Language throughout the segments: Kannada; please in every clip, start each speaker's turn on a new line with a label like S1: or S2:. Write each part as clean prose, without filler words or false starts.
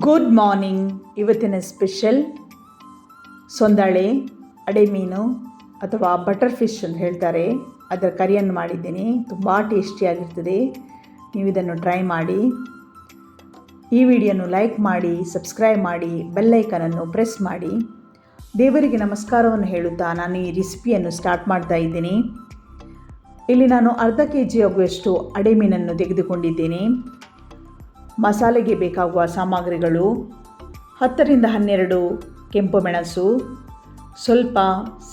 S1: Good morning. ಇವತ್ತಿನ ಸ್ಪೆಷಲ್ ಸೊಂದಾಳೆ ಅಡೆಮೀನು ಅಥವಾ ಬಟರ್ ಫಿಶ್ ಅಂತ ಹೇಳ್ತಾರೆ. ಅದರ ಕರಿಯನ್ನು ಮಾಡಿದ್ದೀನಿ. ತುಂಬ ಟೇಸ್ಟಿಯಾಗಿರ್ತದೆ. ನೀವು ಇದನ್ನು ಟ್ರೈ ಮಾಡಿ. ಈ ವಿಡಿಯೋನು ಲೈಕ್ ಮಾಡಿ, ಸಬ್ಸ್ಕ್ರೈಬ್ ಮಾಡಿ, ಬೆಲ್ಲೈಕನನ್ನು ಪ್ರೆಸ್ ಮಾಡಿ. ದೇವರಿಗೆ ನಮಸ್ಕಾರವನ್ನು ಹೇಳುತ್ತಾ ನಾನು ಈ ರೆಸಿಪಿಯನ್ನು ಸ್ಟಾರ್ಟ್ ಮಾಡ್ತಾ ಇದ್ದೀನಿ. ಇಲ್ಲಿ ನಾನು ಅರ್ಧ kg ಆಗುವಷ್ಟು ಅಡೆಮೀನನ್ನು ತೆಗೆದುಕೊಂಡಿದ್ದೀನಿ. ಮಸಾಲೆಗೆ ಬೇಕಾಗುವ ಸಾಮಗ್ರಿಗಳು 10 ರಿಂದ 12 ಕೆಂಪು ಮೆಣಸು, ಸ್ವಲ್ಪ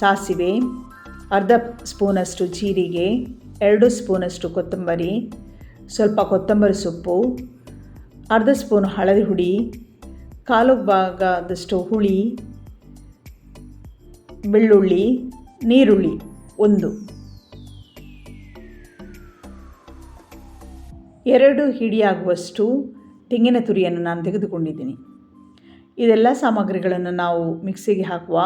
S1: ಸಾಸಿವೆ, ಅರ್ಧ ಸ್ಪೂನಷ್ಟು ಜೀರಿಗೆ, 2 ಸ್ಪೂನಷ್ಟು ಕೊತ್ತಂಬರಿ, ಸ್ವಲ್ಪ ಕೊತ್ತಂಬರಿ ಸೊಪ್ಪು, ಅರ್ಧ ಸ್ಪೂನ್ ಹಳದಿ ಹುಡಿ, ಕಾಲು ಭಾಗದಷ್ಟು ಹುಳಿ, ಬೆಳ್ಳುಳ್ಳಿ, ನೀರುಳ್ಳಿ 1, 2 ಹಿಡಿಯಾಗುವಷ್ಟು ತೆಂಗಿನ ತುರಿಯನ್ನು ನಾನು ತೆಗೆದುಕೊಂಡಿದ್ದೀನಿ. ಇದೆಲ್ಲ ಸಾಮಗ್ರಿಗಳನ್ನು ನಾವು ಮಿಕ್ಸಿಗೆ ಹಾಕುವ.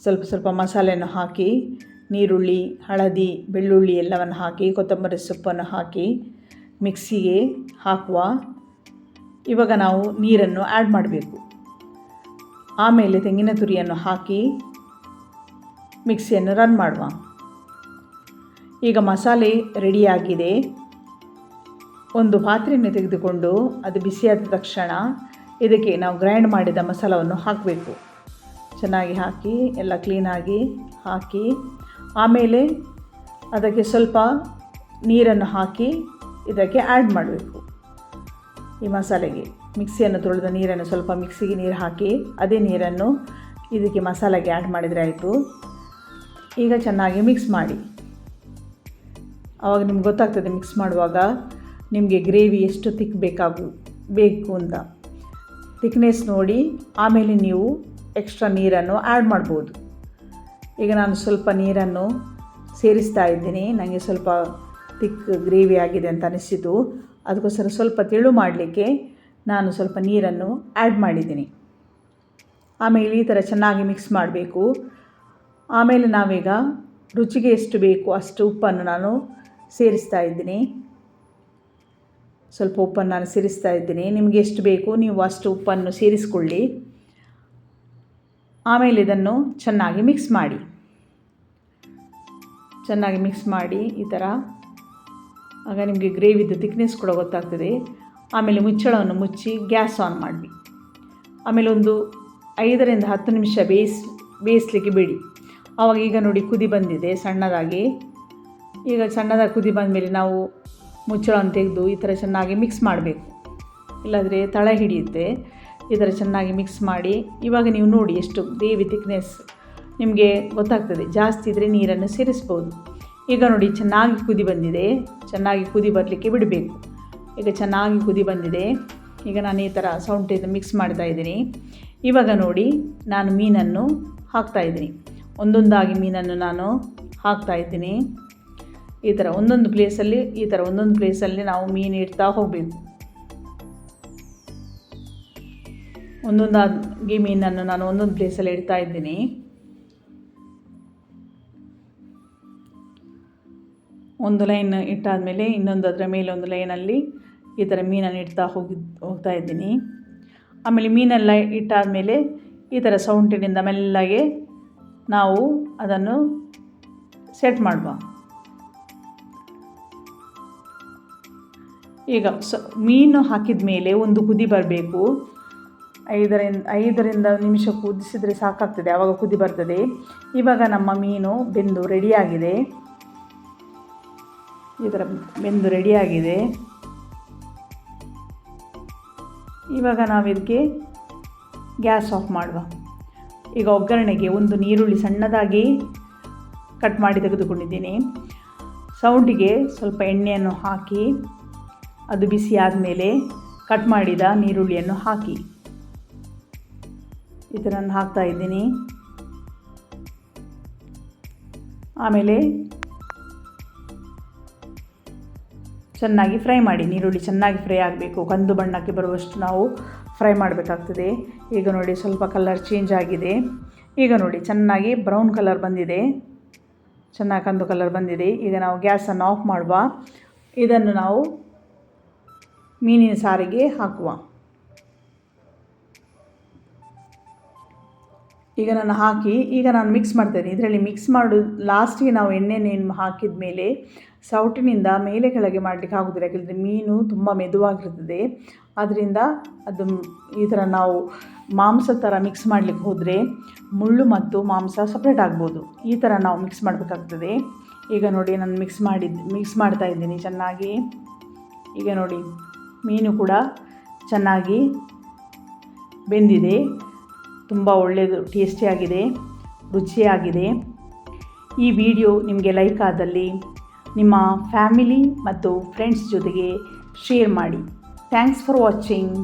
S1: ಸ್ವಲ್ಪ ಮಸಾಲೆಯನ್ನು ಹಾಕಿ, ನೀರುಳ್ಳಿ, ಹಳದಿ, ಬೆಳ್ಳುಳ್ಳಿ ಎಲ್ಲವನ್ನು ಹಾಕಿ, ಕೊತ್ತಂಬರಿ ಸೊಪ್ಪನ್ನು ಹಾಕಿ ಮಿಕ್ಸಿಗೆ ಹಾಕುವ. ಇವಾಗ ನಾವು ನೀರನ್ನು ಆ್ಯಡ್ ಮಾಡಬೇಕು. ಆಮೇಲೆ ತೆಂಗಿನ ತುರಿಯನ್ನು ಹಾಕಿ ಮಿಕ್ಸಿಯನ್ನು ರನ್ ಮಾಡುವ. ಈಗ ಮಸಾಲೆ ರೆಡಿಯಾಗಿದೆ. ಒಂದು ಪಾತ್ರೆಯನ್ನು ತೆಗೆದುಕೊಂಡು ಅದು ಬಿಸಿಯಾದ ತಕ್ಷಣ ಇದಕ್ಕೆ ನಾವು ಗ್ರೈಂಡ್ ಮಾಡಿದ ಮಸಾಲವನ್ನು ಹಾಕಬೇಕು. ಚೆನ್ನಾಗಿ ಹಾಕಿ ಎಲ್ಲ ಕ್ಲೀನಾಗಿ ಹಾಕಿ, ಆಮೇಲೆ ಅದಕ್ಕೆ ಸ್ವಲ್ಪ ನೀರನ್ನು ಹಾಕಿ ಇದಕ್ಕೆ ಆ್ಯಡ್ ಮಾಡಬೇಕು. ಈ ಮಸಾಲೆಗೆ ಮಿಕ್ಸಿಯನ್ನು ತೊಳೆದ ನೀರನ್ನು ಸ್ವಲ್ಪ ಮಿಕ್ಸಿಗೆ ನೀರು ಹಾಕಿ ಅದೇ ನೀರನ್ನು ಇದಕ್ಕೆ ಮಸಾಲೆಗೆ ಆ್ಯಡ್ ಮಾಡಿದರೆ ಆಯಿತು. ಈಗ ಚೆನ್ನಾಗಿ ಮಿಕ್ಸ್ ಮಾಡಿ. ಆವಾಗ ನಿಮ್ಗೆ ಗೊತ್ತಾಗ್ತದೆ ಮಿಕ್ಸ್ ಮಾಡುವಾಗ ನಿಮಗೆ ಗ್ರೇವಿ ಎಷ್ಟು ಥಿಕ್ ಬೇಕು ಅಂತ. ಥಿಕ್ನೆಸ್ ನೋಡಿ ಆಮೇಲೆ ನೀವು ಎಕ್ಸ್ಟ್ರಾ ನೀರನ್ನು ಆ್ಯಡ್ ಮಾಡ್ಬೋದು. ಈಗ ನಾನು ಸ್ವಲ್ಪ ನೀರನ್ನು ಸೇರಿಸ್ತಾ ಇದ್ದೀನಿ. ನನಗೆ ಸ್ವಲ್ಪ ಥಿಕ್ ಗ್ರೇವಿ ಆಗಿದೆ ಅಂತ ಅನಿಸಿತು. ಅದಕ್ಕೋಸ್ಕರ ಸ್ವಲ್ಪ ತೆಳು ಮಾಡಲಿಕ್ಕೆ ನಾನು ಸ್ವಲ್ಪ ನೀರನ್ನು ಆ್ಯಡ್ ಮಾಡಿದ್ದೀನಿ. ಆಮೇಲೆ ಈ ಥರ ಚೆನ್ನಾಗಿ ಮಿಕ್ಸ್ ಮಾಡಬೇಕು. ಆಮೇಲೆ ನಾವೀಗ ರುಚಿಗೆ ಎಷ್ಟು ಬೇಕು ಅಷ್ಟು ಉಪ್ಪನ್ನು ನಾನು ಸೇರಿಸ್ತಾ ಇದ್ದೀನಿ. ಸ್ವಲ್ಪ ಉಪ್ಪನ್ನು ನಾನು ಸೇರಿಸ್ತಾ ಇದ್ದೀನಿ. ನಿಮಗೆ ಎಷ್ಟು ಬೇಕು ನೀವು ಅಷ್ಟು ಉಪ್ಪನ್ನು ಸೇರಿಸ್ಕೊಳ್ಳಿ. ಆಮೇಲೆ ಇದನ್ನು ಚೆನ್ನಾಗಿ ಮಿಕ್ಸ್ ಮಾಡಿ. ಚೆನ್ನಾಗಿ ಮಿಕ್ಸ್ ಮಾಡಿ ಈ ಥರ. ಆಗ ನಿಮಗೆ ಗ್ರೇವಿದು ಥಿಕ್ನೆಸ್ ಕೂಡ ಗೊತ್ತಾಗ್ತದೆ. ಆಮೇಲೆ ಮುಚ್ಚಳವನ್ನು ಮುಚ್ಚಿ ಗ್ಯಾಸ್ ಆನ್ ಮಾಡಿ. ಆಮೇಲೆ ಒಂದು 5 ರಿಂದ 10 ನಿಮಿಷ ಬೇಯಿಸಲಿಕ್ಕೆ ಬಿಡಿ. ಆವಾಗ ಈಗ ನೋಡಿ ಕುದಿ ಬಂದಿದೆ ಸಣ್ಣದಾಗಿ. ಈಗ ಸಣ್ಣದಾಗಿ ಕುದಿ ಬಂದಮೇಲೆ ನಾವು ಮುಚ್ಚಳವನ್ನು ತೆಗೆದು ಈ ಥರ ಚೆನ್ನಾಗಿ ಮಿಕ್ಸ್ ಮಾಡಬೇಕು. ಇಲ್ಲಾಂದರೆ ತಳ ಹಿಡಿಯುತ್ತೆ. ಈ ಥರ ಚೆನ್ನಾಗಿ ಮಿಕ್ಸ್ ಮಾಡಿ. ಇವಾಗ ನೀವು ನೋಡಿ ಎಷ್ಟು ಗ್ರೇವಿ ಥಿಕ್ನೆಸ್ ನಿಮಗೆ ಗೊತ್ತಾಗ್ತದೆ. ಜಾಸ್ತಿ ಇದ್ದರೆ ನೀರನ್ನು ಸೇರಿಸ್ಬೋದು. ಈಗ ನೋಡಿ ಚೆನ್ನಾಗಿ ಕುದಿ ಬಂದಿದೆ. ಚೆನ್ನಾಗಿ ಕುದಿ ಬರಲಿಕ್ಕೆ ಬಿಡಬೇಕು. ಈಗ ಚೆನ್ನಾಗಿ ಕುದಿ ಬಂದಿದೆ. ಈಗ ನಾನು ಈ ಥರ ಸೌಂಟಿಂದ ಮಿಕ್ಸ್ ಮಾಡ್ತಾ ಇದ್ದೀನಿ. ಇವಾಗ ನೋಡಿ ನಾನು ಮೀನನ್ನು ಹಾಕ್ತಾಯಿದ್ದೀನಿ. ಒಂದೊಂದಾಗಿ ಮೀನನ್ನು ನಾನು ಹಾಕ್ತಾಯಿದ್ದೀನಿ. ಈ ಥರ ಒಂದೊಂದು ಪ್ಲೇಸಲ್ಲಿ ನಾವು ಮೀನು ಇಡ್ತಾ ಹೋಗಬೇಕು. ಒಂದೊಂದಾಗಿ ಮೀನನ್ನು ನಾನು ಒಂದೊಂದು ಪ್ಲೇಸಲ್ಲಿ ಇಡ್ತಾ ಇದ್ದೀನಿ. ಒಂದು ಲೈನ್ ಇಟ್ಟಾದಮೇಲೆ ಇನ್ನೊಂದು ಅದರ ಮೇಲೆ ಒಂದು ಲೈನಲ್ಲಿ ಈ ಥರ ಮೀನನ್ನು ಇಡ್ತಾ ಹೋಗ್ತಾ ಇದ್ದೀನಿ. ಆಮೇಲೆ ಮೀನೆಲ್ಲ ಇಟ್ಟಾದಮೇಲೆ ಈ ಥರ ಸೌಂಟಿನಿಂದ ಮೆಲ್ಲಗೆ ನಾವು ಅದನ್ನು ಸೆಟ್ ಮಾಡುವ. ಈಗ ಮೀನು ಹಾಕಿದ ಮೇಲೆ ಒಂದು ಕುದಿ ಬರಬೇಕು. 5 ನಿಮಿಷ ಕುದಿಸಿದರೆ ಸಾಕಾಗ್ತದೆ. ಆವಾಗ ಕುದಿ ಬರ್ತದೆ. ಇವಾಗ ನಮ್ಮ ಮೀನು ಬೆಂದು ರೆಡಿಯಾಗಿದೆ. ಈ ಥರ ಬೆಂದು ರೆಡಿಯಾಗಿದೆ. ಇವಾಗ ನಾವು ಇದಕ್ಕೆ ಗ್ಯಾಸ್ ಆಫ್ ಮಾಡುವ. ಈಗ ಒಗ್ಗರಣೆಗೆ ಒಂದು ನೀರುಳ್ಳಿ ಸಣ್ಣದಾಗಿ ಕಟ್ ಮಾಡಿ ತೆಗೆದುಕೊಂಡಿದ್ದೀನಿ. ಸೌಂಡಿಗೆ ಸ್ವಲ್ಪ ಎಣ್ಣೆಯನ್ನು ಹಾಕಿ ಅದು ಬಿಸಿ ಆದಮೇಲೆ ಕಟ್ ಮಾಡಿದ ನೀರುಳ್ಳಿಯನ್ನು ಹಾಕಿ ಈ ಥರ ನಾನು ಹಾಕ್ತಾಯಿದ್ದೀನಿ. ಆಮೇಲೆ ಚೆನ್ನಾಗಿ ಫ್ರೈ ಮಾಡಿ. ನೀರುಳ್ಳಿ ಚೆನ್ನಾಗಿ ಫ್ರೈ ಆಗಬೇಕು. ಕಂದು ಬಣ್ಣಕ್ಕೆ ಬರುವಷ್ಟು ನಾವು ಫ್ರೈ ಮಾಡಬೇಕಾಗ್ತದೆ. ಈಗ ನೋಡಿ ಸ್ವಲ್ಪ ಕಲರ್ ಚೇಂಜ್ ಆಗಿದೆ. ಈಗ ನೋಡಿ ಚೆನ್ನಾಗಿ ಬ್ರೌನ್ ಕಲರ್ ಬಂದಿದೆ. ಚೆನ್ನಾಗಿ ಕಂದು ಕಲರ್ ಬಂದಿದೆ. ಈಗ ನಾವು ಗ್ಯಾಸನ್ನು ಆಫ್ ಮಾಡುವ. ಇದನ್ನು ನಾವು ಮೀನಿನ ಸಾರಿಗೆ ಹಾಕುವ. ಈಗ ನಾನು ಹಾಕಿ ಈಗ ನಾನು ಮಿಕ್ಸ್ ಮಾಡ್ತೇನೆ. ಇದರಲ್ಲಿ ಮಿಕ್ಸ್ ಮಾಡು ಲಾಸ್ಟಿಗೆ ನಾವು ಎಣ್ಣೆನೇನು ಹಾಕಿದ ಮೇಲೆ ಸೌಟಿನಿಂದ ಮೇಲೆ ಕೆಳಗೆ ಮಾಡಲಿಕ್ಕೆ ಆಗೋದಿಲ್ಲ, ಯಾಕೆಂದರೆ ಮೀನು ತುಂಬ ಮೆದುವಾಗಿರ್ತದೆ. ಆದ್ದರಿಂದ ಅದು ಈ ಥರ ನಾವು ಮಾಂಸ ಥರ ಮಿಕ್ಸ್ ಮಾಡಲಿಕ್ಕೆ ಹೋದರೆ ಮುಳ್ಳು ಮತ್ತು ಮಾಂಸ ಸಪ್ರೇಟ್ ಆಗ್ಬೋದು. ಈ ಥರ ನಾವು ಮಿಕ್ಸ್ ಮಾಡಬೇಕಾಗ್ತದೆ. ಈಗ ನೋಡಿ ನಾನು ಮಿಕ್ಸ್ ಮಾಡ್ತಾ ಇದ್ದೀನಿ ಚೆನ್ನಾಗಿ. ಈಗ ನೋಡಿ ಮೀನು ಕೂಡ ಚೆನ್ನಾಗಿ ಬೆಂದಿದೆ, ತುಂಬ ಒಳ್ಳೆಯದು, ಟೇಸ್ಟಿಯಾಗಿದೆ, ರುಚಿಯಾಗಿದೆ. ಈ ವಿಡಿಯೋ ನಿಮಗೆ ಲೈಕ್ ಆದಲ್ಲಿ ನಿಮ್ಮ ಫ್ಯಾಮಿಲಿ ಮತ್ತು ಫ್ರೆಂಡ್ಸ್ ಜೊತೆಗೆ ಶೇರ್ ಮಾಡಿ. Thanks for watching.